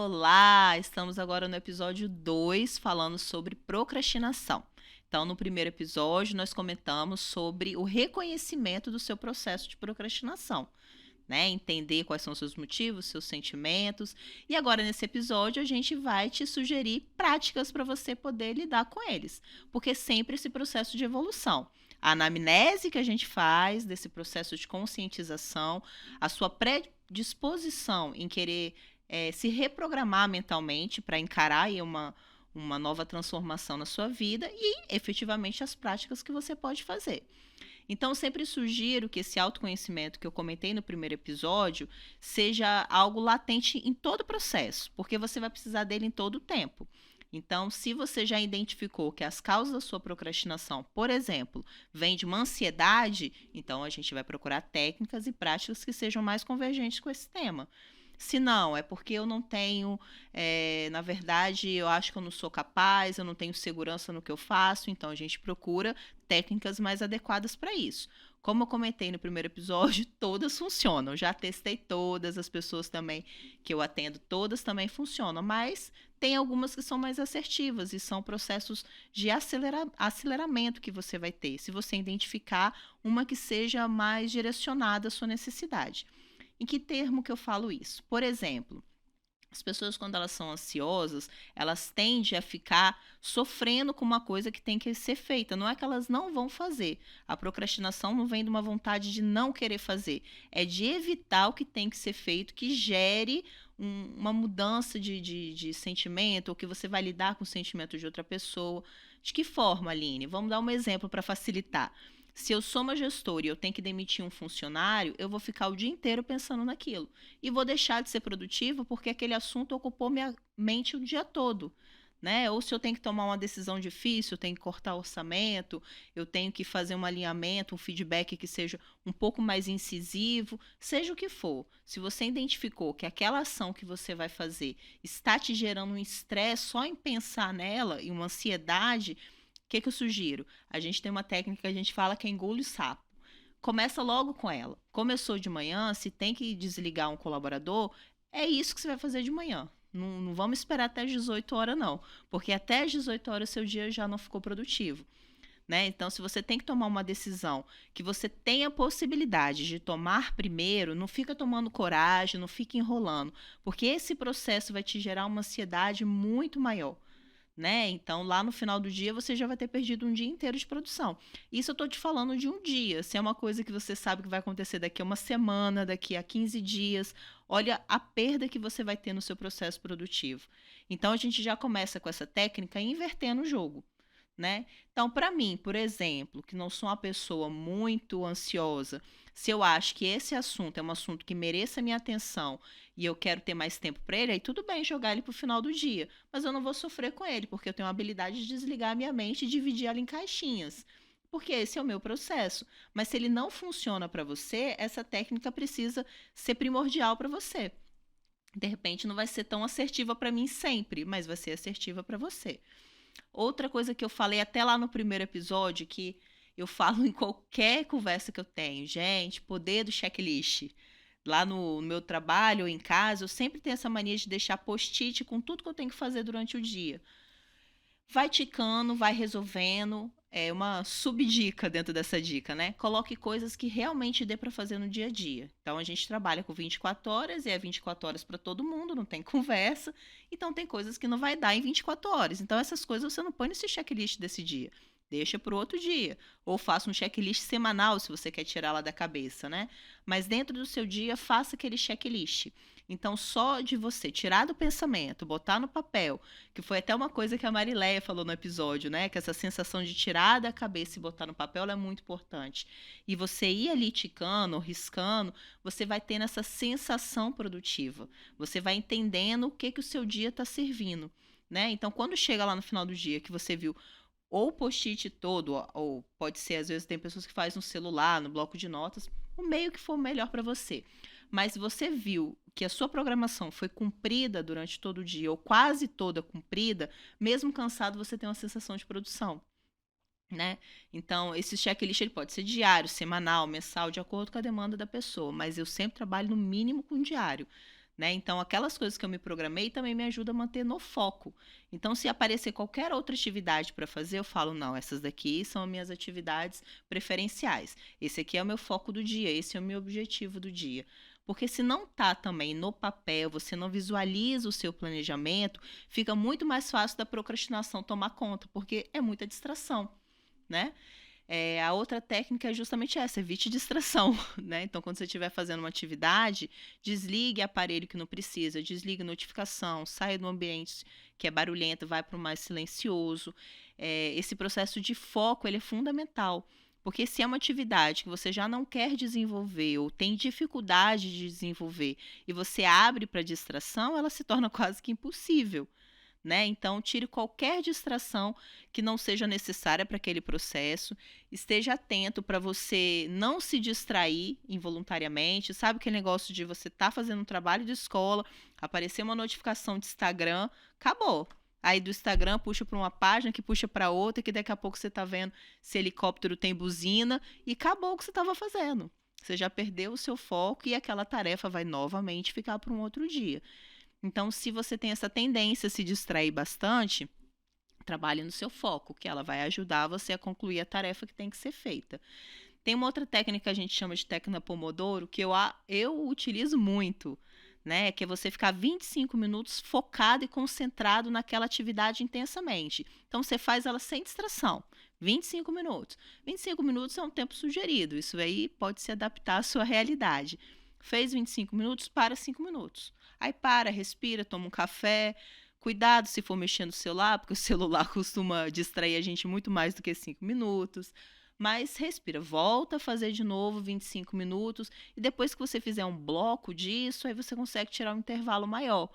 Olá! Estamos agora no episódio 2 falando sobre procrastinação. Então, no primeiro episódio, nós comentamos sobre o reconhecimento do seu processo de procrastinação, né? Entender quais são os seus motivos, seus sentimentos. E agora, nesse episódio, a gente vai te sugerir práticas para você poder lidar com eles, porque sempre esse processo de evolução. A anamnese que a gente faz desse processo de conscientização, a sua predisposição em querer se reprogramar mentalmente para encarar aí uma nova transformação na sua vida e efetivamente as práticas que você pode fazer. Então, sempre sugiro que esse autoconhecimento que eu comentei no primeiro episódio seja algo latente em todo o processo, porque você vai precisar dele em todo o tempo. Então, se você já identificou que as causas da sua procrastinação, por exemplo, vêm de uma ansiedade, então a gente vai procurar técnicas e práticas que sejam mais convergentes com esse tema. Se não, é porque eu não tenho, na verdade, eu acho que eu não sou capaz, eu não tenho segurança no que eu faço, então a gente procura técnicas mais adequadas para isso. Como eu comentei no primeiro episódio, todas funcionam. Já testei todas, as pessoas também que eu atendo, todas também funcionam, mas tem algumas que são mais assertivas e são processos de aceleramento que você vai ter, se você identificar uma que seja mais direcionada à sua necessidade. Em que termo que eu falo isso? Por exemplo, as pessoas, quando elas são ansiosas, elas tendem a ficar sofrendo com uma coisa que tem que ser feita. Não é que elas não vão fazer. A procrastinação não vem de uma vontade de não querer fazer. É de evitar o que tem que ser feito, que gere uma mudança de sentimento, ou que você vai lidar com o sentimento de outra pessoa. De que forma, Aline? Vamos dar um exemplo para facilitar. Se eu sou uma gestora e eu tenho que demitir um funcionário, eu vou ficar o dia inteiro pensando naquilo. E vou deixar de ser produtiva porque aquele assunto ocupou minha mente o dia todo. Né? Ou se eu tenho que tomar uma decisão difícil, eu tenho que cortar orçamento, eu tenho que fazer um alinhamento, um feedback que seja um pouco mais incisivo, seja o que for. Se você identificou que aquela ação que você vai fazer está te gerando um estresse só em pensar nela e uma ansiedade, o que eu sugiro? A gente tem uma técnica que a gente fala que é engole o sapo. Começa logo com ela. Começou de manhã, se tem que desligar um colaborador, é isso que você vai fazer de manhã. Não vamos esperar até as 18 horas, não. Porque até as 18 horas seu dia já não ficou produtivo. Né? Então, se você tem que tomar uma decisão que você tem a possibilidade de tomar primeiro, não fica tomando coragem, não fica enrolando. Porque esse processo vai te gerar uma ansiedade muito maior. Né? Então, lá no final do dia, você já vai ter perdido um dia inteiro de produção. Isso eu estou te falando de um dia. Se é uma coisa que você sabe que vai acontecer daqui a uma semana, daqui a 15 dias, olha a perda que você vai ter no seu processo produtivo. Então, a gente já começa com essa técnica invertendo o jogo. Né? Então, para mim, por exemplo, que não sou uma pessoa muito ansiosa, se eu acho que esse assunto é um assunto que mereça minha atenção e eu quero ter mais tempo para ele, aí tudo bem jogar ele para o final do dia, mas eu não vou sofrer com ele, porque eu tenho a habilidade de desligar a minha mente e dividir ela em caixinhas. Porque esse é o meu processo. Mas se ele não funciona para você, essa técnica precisa ser primordial para você. De repente não vai ser tão assertiva para mim sempre, mas vai ser assertiva para você. Outra coisa que eu falei até lá no primeiro episódio, que eu falo em qualquer conversa que eu tenho, gente, poder do checklist. Lá no meu trabalho ou em casa, eu sempre tenho essa mania de deixar post-it com tudo que eu tenho que fazer durante o dia. Vai ticando, vai resolvendo. É uma subdica dentro dessa dica, né? Coloque coisas que realmente dê para fazer no dia a dia. Então a gente trabalha com 24 horas e é 24 horas para todo mundo, não tem conversa. Então tem coisas que não vai dar em 24 horas. Então essas coisas você não põe nesse checklist desse dia. Deixa para o outro dia. Ou faça um checklist semanal se você quer tirar lá da cabeça, né? Mas dentro do seu dia, faça aquele checklist. Então, só de você tirar do pensamento, botar no papel, que foi até uma coisa que a Marileia falou no episódio, né? Que essa sensação de tirar da cabeça e botar no papel é muito importante. E você ir ali ticando, riscando, você vai tendo essa sensação produtiva. Você vai entendendo o que o seu dia está servindo, né? Então, quando chega lá no final do dia que você viu ou o post-it todo, ou pode ser, às vezes tem pessoas que fazem no celular, no bloco de notas, o meio que for melhor para você. Mas se você viu que a sua programação foi cumprida durante todo o dia, ou quase toda cumprida, mesmo cansado, você tem uma sensação de produção. Né? Então, esse checklist ele pode ser diário, semanal, mensal, de acordo com a demanda da pessoa, mas eu sempre trabalho no mínimo com diário. né? Então, aquelas coisas que eu me programei também me ajudam a manter no foco. Então, se aparecer qualquer outra atividade para fazer, eu falo, não, essas daqui são as minhas atividades preferenciais. Esse aqui é o meu foco do dia, esse é o meu objetivo do dia. Porque se não tá também no papel, você não visualiza o seu planejamento, fica muito mais fácil da procrastinação tomar conta, porque é muita distração, né? A outra técnica é justamente essa, evite distração, né? Então, quando você estiver fazendo uma atividade, desligue aparelho que não precisa, desligue notificação, saia do ambiente que é barulhento, vai para o mais silencioso. Esse processo de foco, ele é fundamental, porque se é uma atividade que você já não quer desenvolver ou tem dificuldade de desenvolver e você abre para distração, ela se torna quase que impossível. Né? Então, tire qualquer distração que não seja necessária para aquele processo. Esteja atento para você não se distrair involuntariamente. Sabe aquele negócio de você estar fazendo um trabalho de escola, aparecer uma notificação de Instagram, acabou. Aí do Instagram puxa para uma página, que puxa para outra, que daqui a pouco você está vendo se helicóptero tem buzina e acabou o que você estava fazendo. Você já perdeu o seu foco e aquela tarefa vai novamente ficar para um outro dia. Então, se você tem essa tendência a se distrair bastante, trabalhe no seu foco, que ela vai ajudar você a concluir a tarefa que tem que ser feita. Tem uma outra técnica que a gente chama de técnica Pomodoro, que eu utilizo muito, né? Que é você ficar 25 minutos focado e concentrado naquela atividade intensamente. Então, você faz ela sem distração. 25 minutos. 25 minutos é um tempo sugerido. Isso aí pode se adaptar à sua realidade. Fez 25 minutos, para 5 minutos. Aí para, respira, toma um café. Cuidado se for mexer no celular, porque o celular costuma distrair a gente muito mais do que 5 minutos. Mas respira, volta a fazer de novo 25 minutos. E depois que você fizer um bloco disso, aí você consegue tirar um intervalo maior.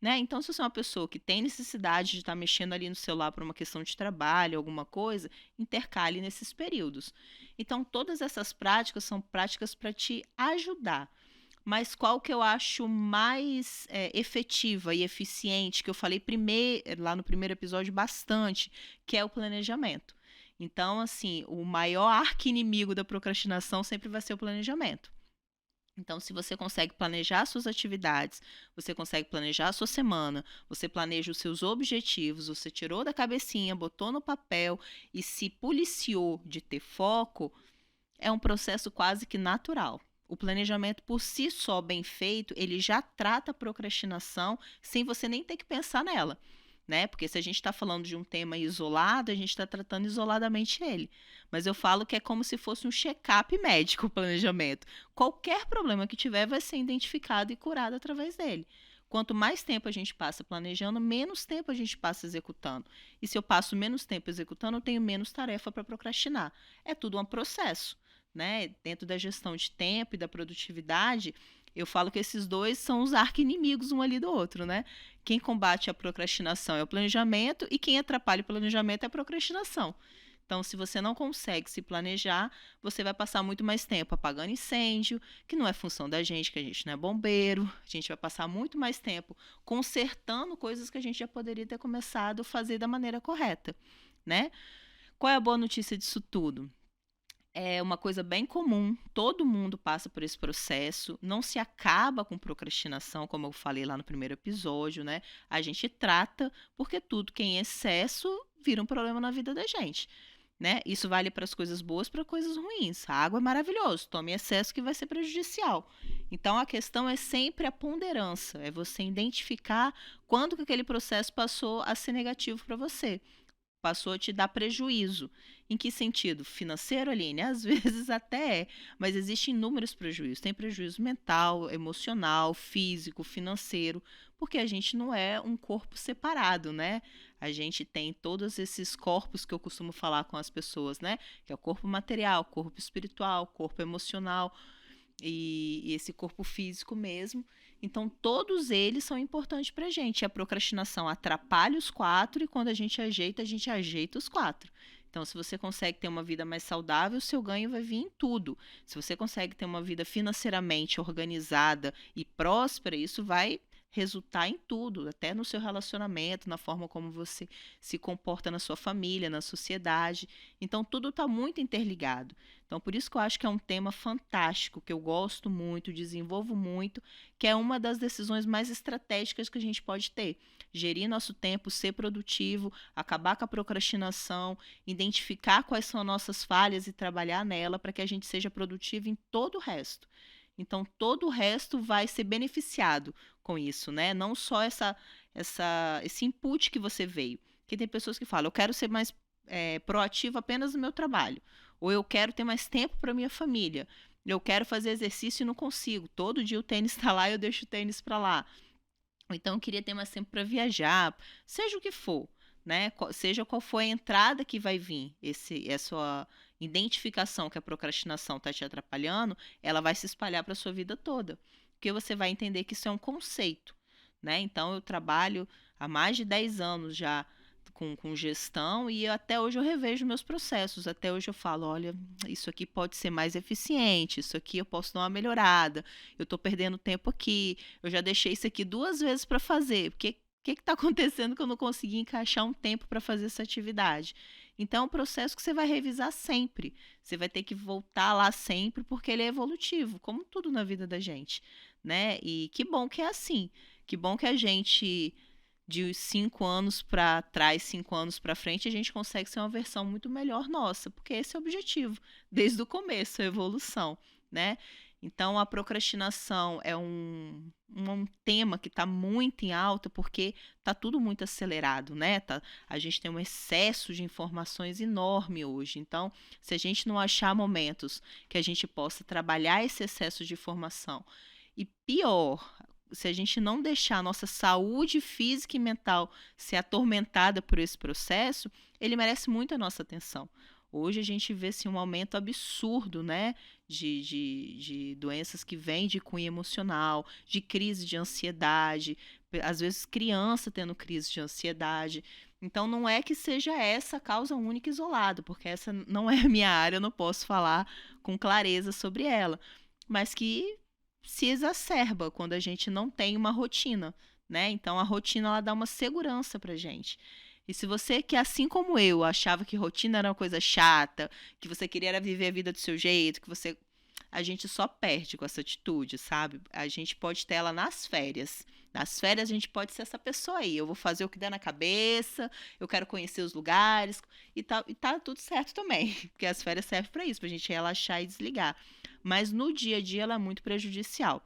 Né? Então, se você é uma pessoa que tem necessidade de estar mexendo ali no celular por uma questão de trabalho, alguma coisa, intercale nesses períodos. Então, todas essas práticas são práticas para te ajudar. Mas qual que eu acho mais efetiva e eficiente, que eu falei lá no primeiro episódio bastante, que é o planejamento. Então, assim, o maior arqui-inimigo da procrastinação sempre vai ser o planejamento. Então, se você consegue planejar suas atividades, você consegue planejar a sua semana, você planeja os seus objetivos, você tirou da cabecinha, botou no papel e se policiou de ter foco, é um processo quase que natural. O planejamento por si só bem feito, ele já trata a procrastinação sem você nem ter que pensar nela, né? Porque se a gente está falando de um tema isolado, a gente está tratando isoladamente ele. Mas eu falo que é como se fosse um check-up médico o planejamento. Qualquer problema que tiver vai ser identificado e curado através dele. Quanto mais tempo a gente passa planejando, menos tempo a gente passa executando. E se eu passo menos tempo executando, eu tenho menos tarefa para procrastinar. É tudo um processo. Né? Dentro da gestão de tempo e da produtividade, eu falo que esses dois são os arqui-inimigos um ali do outro, né? Quem combate a procrastinação é o planejamento e quem atrapalha o planejamento é a procrastinação. Então, se você não consegue se planejar, você vai passar muito mais tempo apagando incêndio, que não é função da gente, que a gente não é bombeiro. A gente vai passar muito mais tempo consertando coisas que a gente já poderia ter começado a fazer da maneira correta, né? Qual é a boa notícia disso tudo? É uma coisa bem comum, todo mundo passa por esse processo, não se acaba com procrastinação, como eu falei lá no primeiro episódio, né? A gente trata, porque tudo que é em excesso vira um problema na vida da gente, né? Isso vale para as coisas boas, para coisas ruins. A água é maravilhoso, tome excesso que vai ser prejudicial. Então a questão é sempre a ponderância, é você identificar quando que aquele processo passou a ser negativo para você. Passou a te dar prejuízo. Em que sentido? Financeiro, Aline? Às vezes até é, mas existem inúmeros prejuízos. Tem prejuízo mental, emocional, físico, financeiro, porque a gente não é um corpo separado, né? A gente tem todos esses corpos que eu costumo falar com as pessoas, né? Que é o corpo material, corpo espiritual, corpo emocional e esse corpo físico mesmo. Então, todos eles são importantes para a gente. A procrastinação atrapalha os quatro e quando a gente ajeita os quatro. Então, se você consegue ter uma vida mais saudável, o seu ganho vai vir em tudo. Se você consegue ter uma vida financeiramente organizada e próspera, isso vai resultar em tudo, até no seu relacionamento, na forma como você se comporta na sua família, na sociedade. Então, tudo está muito interligado. Então, por isso que eu acho que é um tema fantástico, que eu gosto muito, desenvolvo muito, que é uma das decisões mais estratégicas que a gente pode ter. Gerir nosso tempo, ser produtivo, acabar com a procrastinação, identificar quais são as nossas falhas e trabalhar nela para que a gente seja produtivo em todo o resto. Então, todo o resto vai ser beneficiado com isso, né? Não só esse input que você veio. Porque tem pessoas que falam, eu quero ser mais proativo apenas no meu trabalho. Ou eu quero ter mais tempo para minha família. Eu quero fazer exercício e não consigo. Todo dia o tênis está lá e eu deixo o tênis para lá. Ou então eu queria ter mais tempo para viajar. Seja o que for, né? Seja qual for a entrada que vai vir, essa identificação que a procrastinação está te atrapalhando, ela vai se espalhar para a sua vida toda. Porque você vai entender que isso é um conceito, né? Então eu trabalho há mais de 10 anos já com gestão e até hoje eu revejo meus processos. Até hoje eu falo, olha, isso aqui pode ser mais eficiente, isso aqui eu posso dar uma melhorada, eu estou perdendo tempo aqui, eu já deixei isso aqui 2 vezes para fazer, porque o que está acontecendo que eu não consegui encaixar um tempo para fazer essa atividade? Então, é um processo que você vai revisar sempre. Você vai ter que voltar lá sempre, porque ele é evolutivo, como tudo na vida da gente, né? E que bom que é assim. Que bom que a gente, de 5 anos para trás, 5 anos para frente, a gente consegue ser uma versão muito melhor nossa, porque esse é o objetivo, desde o começo, a evolução, né? Então, a procrastinação é um tema que está muito em alta porque está tudo muito acelerado, né? A gente tem um excesso de informações enorme hoje. Então, se a gente não achar momentos que a gente possa trabalhar esse excesso de informação, e pior, se a gente não deixar a nossa saúde física e mental ser atormentada por esse processo, ele merece muito a nossa atenção. Hoje a gente vê assim, um aumento absurdo, né, de doenças que vêm de cunho emocional, de crise de ansiedade, às vezes criança tendo crise de ansiedade. Então não é que seja essa a causa única e isolada, porque essa não é a minha área, eu não posso falar com clareza sobre ela, mas que se exacerba quando a gente não tem uma rotina, né? Então a rotina ela dá uma segurança pra gente. E se você que, assim como eu, achava que rotina era uma coisa chata, que você queria era viver a vida do seu jeito, a gente só perde com essa atitude, sabe? A gente pode ter ela nas férias. Nas férias a gente pode ser essa pessoa aí. Eu vou fazer o que der na cabeça, eu quero conhecer os lugares e tá tudo certo também. Porque as férias servem para isso, pra gente relaxar e desligar. Mas no dia a dia ela é muito prejudicial.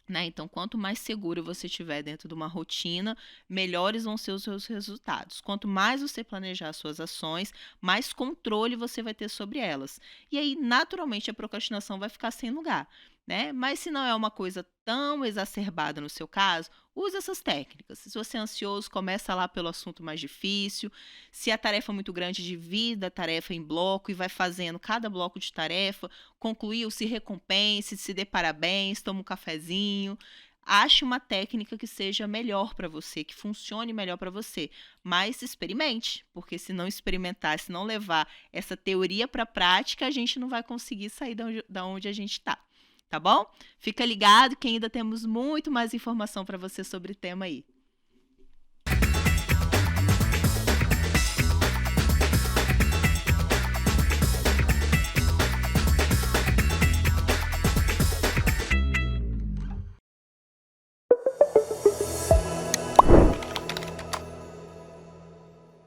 Né? Então, quanto mais seguro você estiver dentro de uma rotina, melhores vão ser os seus resultados. Quanto mais você planejar suas ações, mais controle você vai ter sobre elas. E aí, naturalmente, a procrastinação vai ficar sem lugar. Né? Mas se não é uma coisa tão exacerbada no seu caso, use essas técnicas. Se você é ansioso, começa lá pelo assunto mais difícil. Se a tarefa é muito grande, divida a tarefa em bloco e vai fazendo cada bloco de tarefa. Concluiu, se recompense, se dê parabéns, toma um cafezinho. Ache uma técnica que seja melhor para você, que funcione melhor para você. Mas experimente, porque se não experimentar, se não levar essa teoria para a prática, a gente não vai conseguir sair da onde a gente está. Tá bom? Fica ligado que ainda temos muito mais informação para você sobre o tema aí.